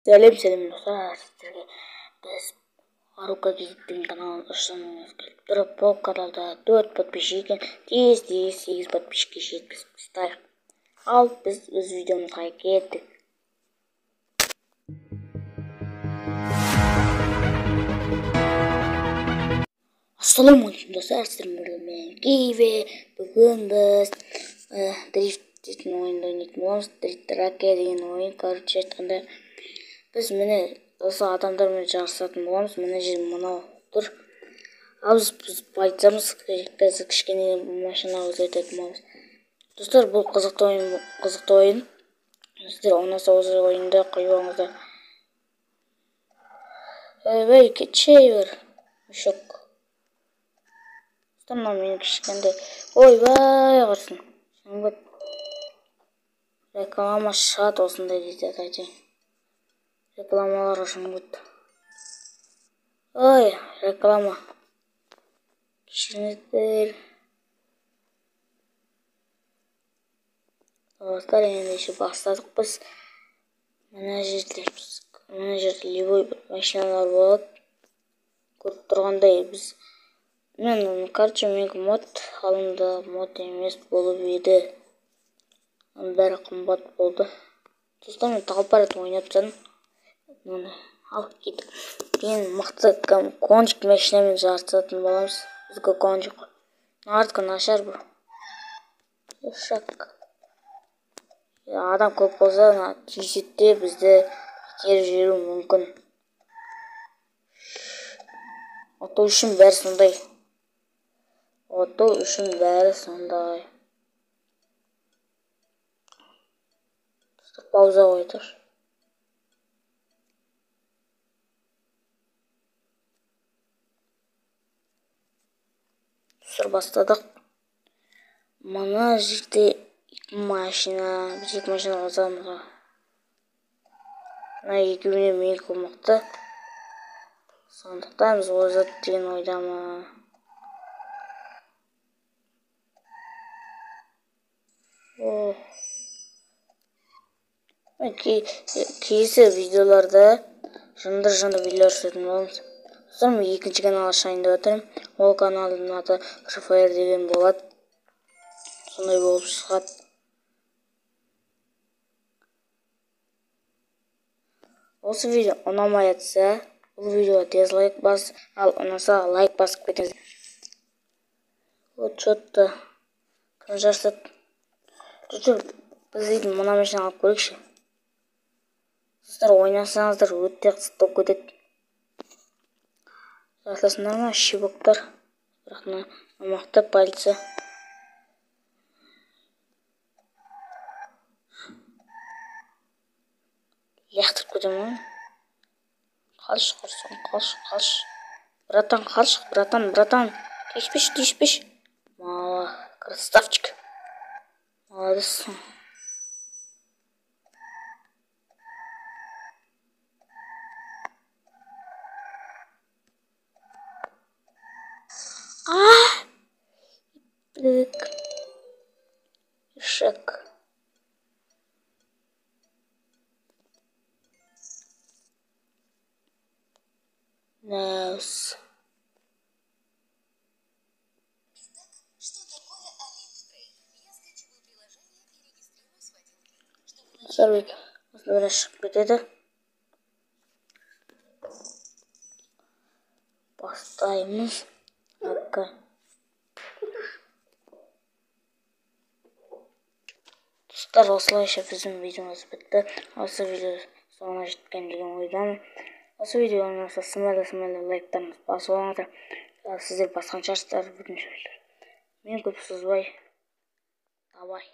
Сәлем достар, сіздерге біз Харука Гейминг каналын ұсынғымыз келіп тұр. Бұл каналда 4 подписчик екен, тез 8 подписчикке жеткізіп тастайық. Ал біз өз видеомызға кеттік. Ассалаумағалейкум достар, сіздермен Киви. Бүгін біз дрифт дейтін ойынды ойнайтын боламыз. Дрифт раке деген ойын, короче айтқанда біз міне осы адамдармен жарысатын боламыз. Мына жер мынау тұр. Ал біз айтсамыз, қазір кішкене машина өзгертетін боламыз. Достар, бұл қызықты ойын. Сіздер ұнаса осы ойынды қойып алыңыздар. Кетшей бер. Шок. Мына мен кішкенде. Ойбай қарсын. Реклама шығады осындай дейді айтайын. Рекламалар жұмыт. Ой, реклама. Кішкенедер. Достар, енді еще бастадық біз. Мына жерде любой машиналар болады. Көріп тұрғандай біз. Короче, менің мод алынды, мод емес болып еді. Бәрі қымбат болды. Достар, мен талпарат ойнап тұрмын. Ал кеттік. Мен мықты кончик машинамен жарысатын боламыз. Бізге кончик. Артқы нашар бұл. Шак. Адам көп болса, түйсетте бізді итеріп жіберуі мүмкін. Ото үшін бәрі сондай. Пауза қойдыр. Сұр бастадық. Мына жерде машина. Біз екі машина қозғамызға. Мына екеуіне мен көмекті. Сондықтан біз озат деген ойдамы. Кейсі видеоларда жынды видеолар түсетін боламыз. Сосын мен екінші канал ашайын деп отырмын. Ол каналдың аты Free Fire деген болады. Сондай болып шығады. Осы видео ұнамай жатса, бұл видеоға тез лайк бас, ал ұнаса лайк басып кетіңіз. Вот что-то кім жарысады. Біз дейтін мына машина алып көрейікші. Сіздер ойнасаңыздар өтте қысып кетеді. Жарысасыңдар ма, шибоктар. Бірақ мықты полиция. Яқтырып кетем ма? Қалш. Братан. Тиіспеш. Мала, красавчик. Молодец. Шек. Nice. Сорвик. Осылай шығып кетеді. Бастаймыз. Достар, осылайша біздің видеомыз бітті. Осы видео соңына жеткен деген ойдамын. Осы видеоға ұнаса смайлы лайктарыңызды басып алыңыздар. Сіздер басқан шығарсыздар бірінші видео. Мен көп созбай. Давай.